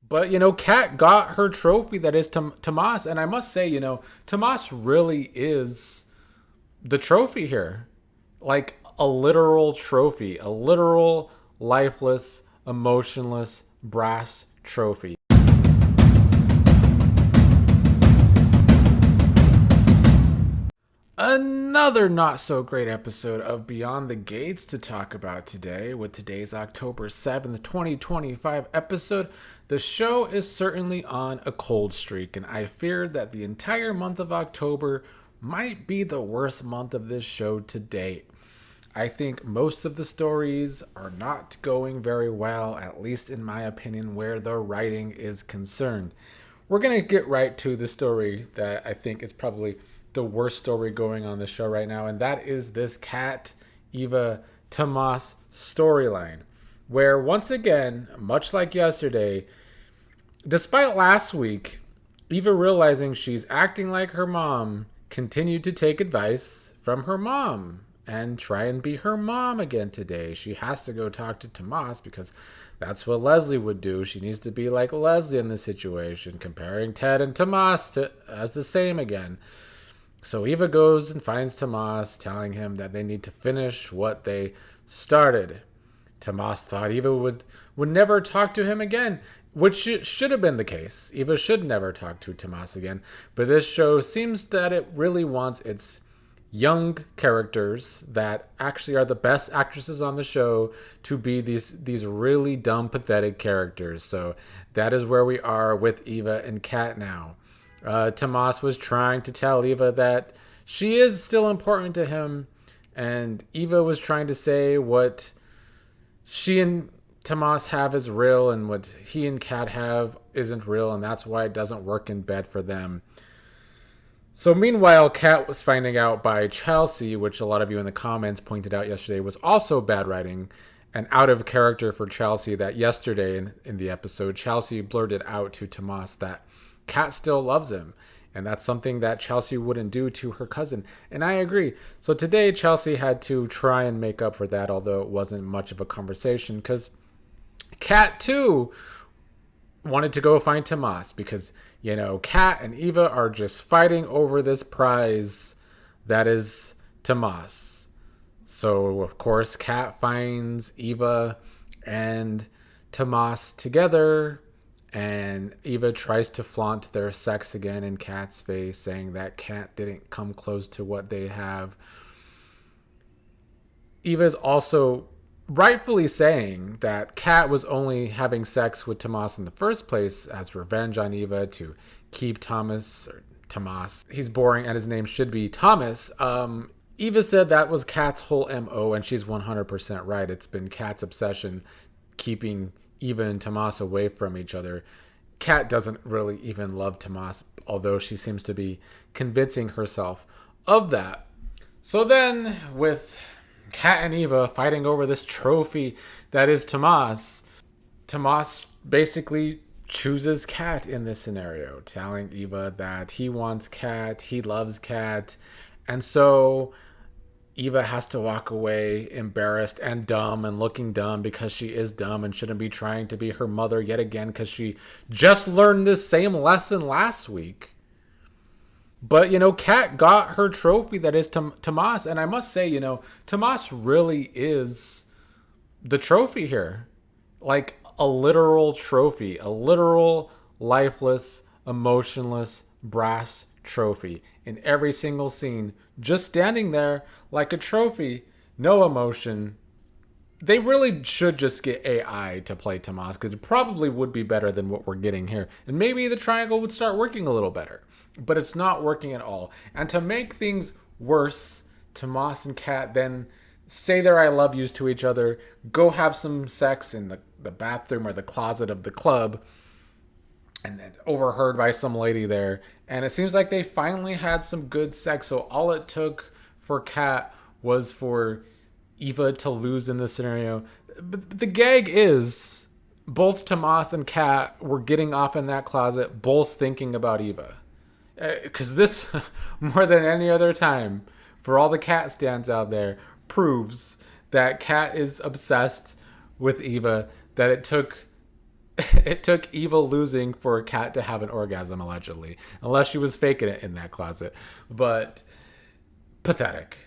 But, Kat got her trophy that is Tomas. And I must say, Tomas really is the trophy here. Like a literal trophy, a literal, lifeless, emotionless brass trophy. Another not so great episode of Beyond the Gates to talk about today with today's October 7th, 2025 episode. The show is certainly on a cold streak, and I fear that the entire month of October might be the worst month of this show to date. I think most of the stories are not going very well, at least in my opinion, where the writing is concerned. We're going to get right to the story that I think is probably the worst story going on the show right now, and that is this Kat, Eva, Tomas storyline, where once again, much like yesterday, despite last week, Eva realizing she's acting like her mom, continued to take advice from her mom and try and be her mom again today. She has to go talk to Tomas because that's what Leslie would do. She needs to be like Leslie in this situation, comparing Ted and Tomas to as the same again. So Eva goes and finds Tomas, telling him that they need to finish what they started. Tomas thought Eva would never talk to him again, which should have been the case. Eva should never talk to Tomas again. But this show seems that it really wants its young characters that actually are the best actresses on the show to be these really dumb, pathetic characters. So that is where we are with Eva and Kat now. Tomas was trying to tell Eva that she is still important to him, and Eva was trying to say what she and Tomas have is real and what he and Kat have isn't real, and that's why it doesn't work in bed for them. So meanwhile, Kat was finding out by Chelsea, which a lot of you in the comments pointed out yesterday was also bad writing and out of character for Chelsea, that yesterday in the episode, Chelsea blurted out to Tomas that Kat still loves him. And that's something that Chelsea wouldn't do to her cousin. And I agree. So today, Chelsea had to try and make up for that, although it wasn't much of a conversation, because Kat, too, wanted to go find Tomas because, Kat and Eva are just fighting over this prize that is Tomas. So, of course, Kat finds Eva and Tomas together, and Eva tries to flaunt their sex again in Kat's face, saying that Kat didn't come close to what they have. Eva is also rightfully saying that Kat was only having sex with Tomas in the first place as revenge on Eva to keep Thomas, or Tomas, he's boring and his name should be Thomas. Eva said that was Kat's whole MO, and she's 100% right. It's been Kat's obsession keeping Eva and Tomas away from each other. Kat doesn't really even love Tomas, although she seems to be convincing herself of that. So then, with Kat and Eva fighting over this trophy that is Tomas, Tomas basically chooses Kat in this scenario, telling Eva that he wants Kat, he loves Kat, and so Eva has to walk away embarrassed and dumb and looking dumb because she is dumb and shouldn't be trying to be her mother yet again because she just learned this same lesson last week. But, Kat got her trophy that is Tomas. And I must say, Tomas really is the trophy here. Like a literal trophy, a literal, lifeless, emotionless brass trophy in every single scene, just standing there like a trophy, no emotion. They really should just get AI to play Tomas, because it probably would be better than what we're getting here. And maybe the triangle would start working a little better. But it's not working at all. And to make things worse, Tomas and Kat then say their I love yous to each other, go have some sex in the bathroom or the closet of the club, and overheard by some lady there. And it seems like they finally had some good sex. So all it took for Kat was for Eva to lose in this scenario. But the gag is both Tomas and Kat were getting off in that closet, both thinking about Eva. Because this, more than any other time, for all the Kat stands out there, proves that Kat is obsessed with Eva, that it took it took Eva losing for a cat to have an orgasm, allegedly, unless she was faking it in that closet. But pathetic.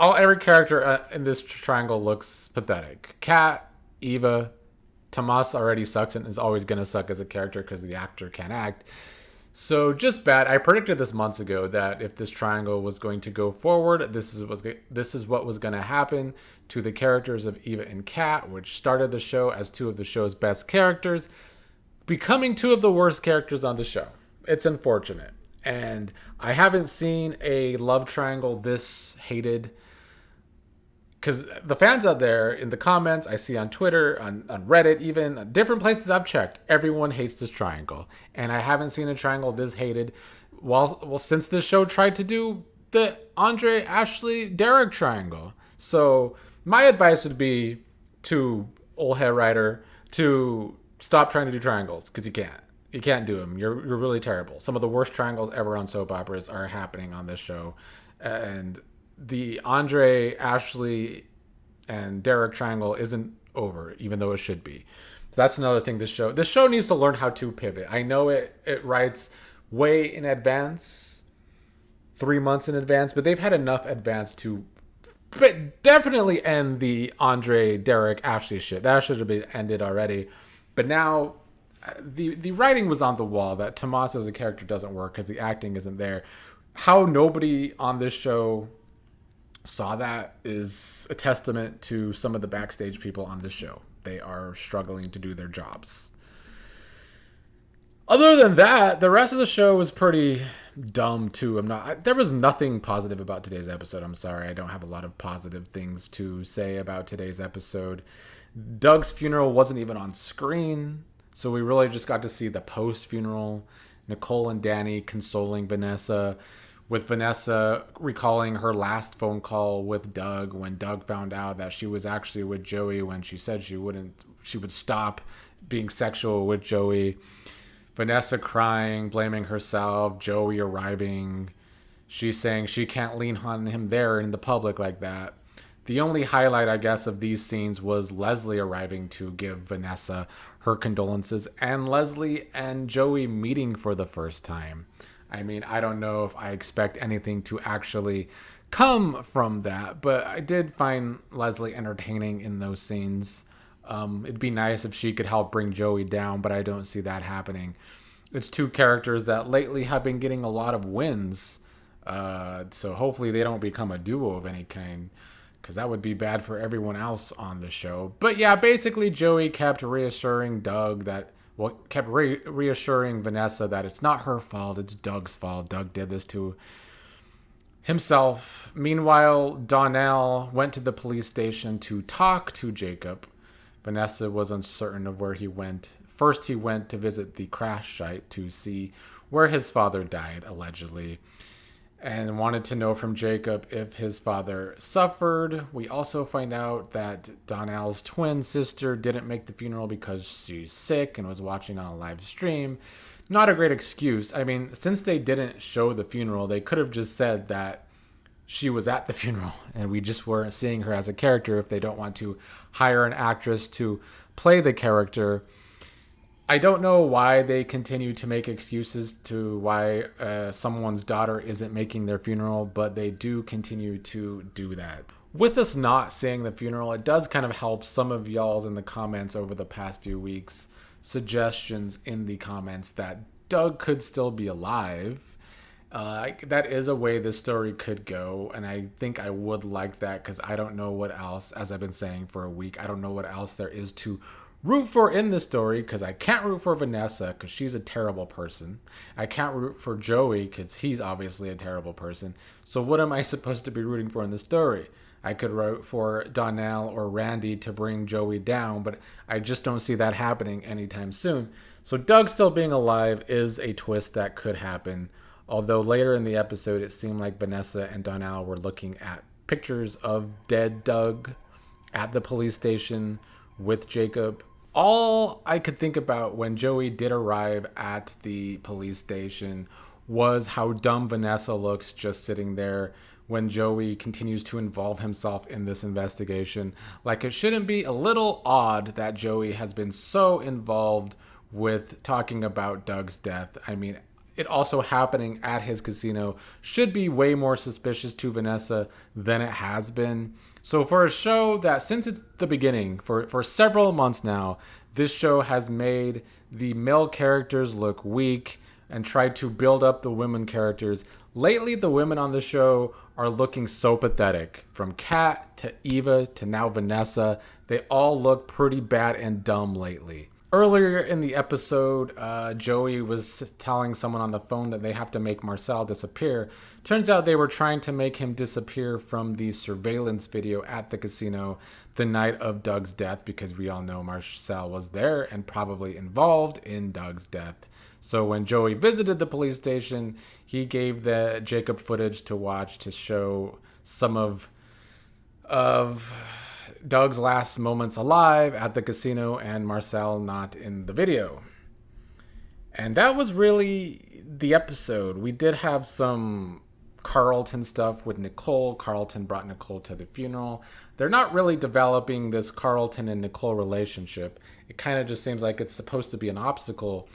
Every character in this triangle looks pathetic. Kat, Eva, Tomas already sucks and is always gonna suck as a character because the actor can't act. So just bad. I predicted this months ago that if this triangle was going to go forward, this is what was going to happen to the characters of Eva and Kat, which started the show as two of the show's best characters, becoming two of the worst characters on the show. It's unfortunate. And I haven't seen a love triangle this hated, because the fans out there in the comments, I see on Twitter, on Reddit, even different places I've checked, everyone hates this triangle. And I haven't seen a triangle this hated since this show tried to do the Andre, Ashley, Derek triangle. So my advice would be to old hair writer to stop trying to do triangles, because you can't. You can't do them. You're really terrible. Some of the worst triangles ever on soap operas are happening on this show. And the Andre, Ashley, and Derek triangle isn't over, even though it should be. So that's another thing this show needs to learn how to pivot. I know it writes way in advance, 3 months in advance, but they've had enough advance to definitely end the Andre, Derek, Ashley shit. That should have been ended already. But now the writing was on the wall that Tomas as a character doesn't work because the acting isn't there. How nobody on this show saw that is a testament to some of the backstage people on this show. They are struggling to do their jobs. Other than that, the rest of the show was pretty dumb too. There was nothing positive about today's episode. I'm sorry. I don't have a lot of positive things to say about today's episode. Doug's funeral wasn't even on screen, so we really just got to see the post-funeral. Nicole and Danny consoling Vanessa, with Vanessa recalling her last phone call with Doug when Doug found out that she was actually with Joey when she said she would stop being sexual with Joey. Vanessa crying, blaming herself, Joey arriving. She's saying she can't lean on him there in the public like that. The only highlight, I guess, of these scenes was Leslie arriving to give Vanessa her condolences and Leslie and Joey meeting for the first time. I mean, I don't know if I expect anything to actually come from that, but I did find Leslie entertaining in those scenes. It'd be nice if she could help bring Joey down, but I don't see that happening. It's two characters that lately have been getting a lot of wins, so hopefully they don't become a duo of any kind, because that would be bad for everyone else on the show. But yeah, basically Joey kept reassuring reassuring Vanessa that it's not her fault, it's Doug's fault. Doug did this to himself. Meanwhile, Donnell went to the police station to talk to Jacob. Vanessa was uncertain of where he went. First, he went to visit the crash site to see where his father died, allegedly, and wanted to know from Jacob if his father suffered. We also find out that Donnell's twin sister didn't make the funeral because she's sick and was watching on a live stream. Not a great excuse. I mean, since they didn't show the funeral, they could have just said that she was at the funeral and we just weren't seeing her as a character if they don't want to hire an actress to play the character. I don't know why they continue to make excuses to why someone's daughter isn't making their funeral, but they do continue to do that. With us not seeing the funeral, it does kind of help some of y'all's in the comments over the past few weeks, suggestions in the comments that Doug could still be alive. That is a way this story could go, and I think I would like that because I don't know what else, as I've been saying for a week, I don't know what else there is to root for in the story, because I can't root for Vanessa because she's a terrible person. I can't root for Joey because he's obviously a terrible person. So what am I supposed to be rooting for in the story? I could root for Donnell or Randy to bring Joey down, but I just don't see that happening anytime soon. So Doug still being alive is a twist that could happen. Although later in the episode, it seemed like Vanessa and Donnell were looking at pictures of dead Doug at the police station with Jacob. All I could think about when Joey did arrive at the police station was how dumb Vanessa looks just sitting there when Joey continues to involve himself in this investigation. Like, it shouldn't be a little odd that Joey has been so involved with talking about Doug's death. I mean, it also happening at his casino should be way more suspicious to Vanessa than it has been. So for a show that since it's the beginning, for several months now, this show has made the male characters look weak and tried to build up the women characters. Lately, the women on the show are looking so pathetic. From Kat to Eva to now Vanessa, they all look pretty bad and dumb lately. Earlier in the episode, Joey was telling someone on the phone that they have to make Marcel disappear. Turns out they were trying to make him disappear from the surveillance video at the casino the night of Doug's death, because we all know Marcel was there and probably involved in Doug's death. So when Joey visited the police station, he gave the Jacob footage to watch to show some of Doug's last moments alive at the casino and Marcel not in the video. And that was really the episode. We did have some Carlton stuff with Nicole. Carlton brought Nicole to the funeral. They're not really developing this Carlton and Nicole relationship. It kind of just seems like it's supposed to be an obstacle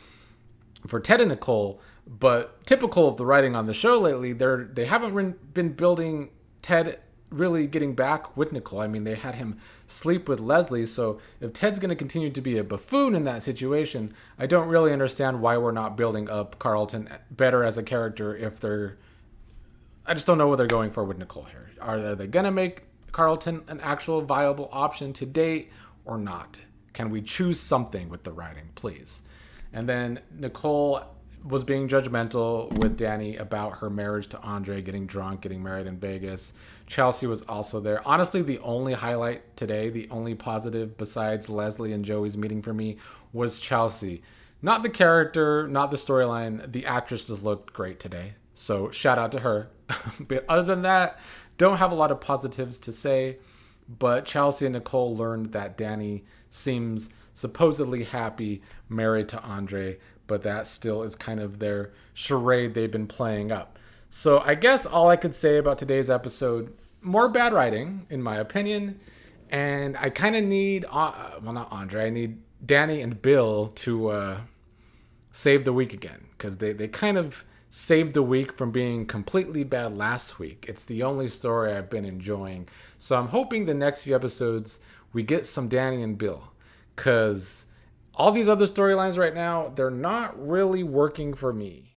for Ted and Nicole, but typical of the writing on the show lately, they haven't been building Ted really getting back with Nicole. I mean, they had him sleep with Leslie, so if Ted's going to continue to be a buffoon in that situation, I don't really understand why we're not building up Carlton better as a character I just don't know what they're going for with Nicole here. Are they going to make Carlton an actual viable option to date or not? Can we choose something with the writing, please? And then Nicole was being judgmental with Danny about her marriage to Andre, getting drunk, getting married in Vegas. Chelsea was also there. Honestly, the only highlight today, the only positive besides Leslie and Joey's meeting for me, was Chelsea. Not the character, not the storyline. The actress just looked great today. So shout out to her. But other than that, don't have a lot of positives to say. But Chelsea and Nicole learned that Danny seems supposedly happy married to Andre, but that still is kind of their charade they've been playing up. So I guess all I could say about today's episode, more bad writing, in my opinion. And I kind of need, not Andre, I need Danny and Bill to save the week again. Because they kind of saved the week from being completely bad last week. It's the only story I've been enjoying. So I'm hoping the next few episodes we get some Danny and Bill. Because all these other storylines right now, they're not really working for me.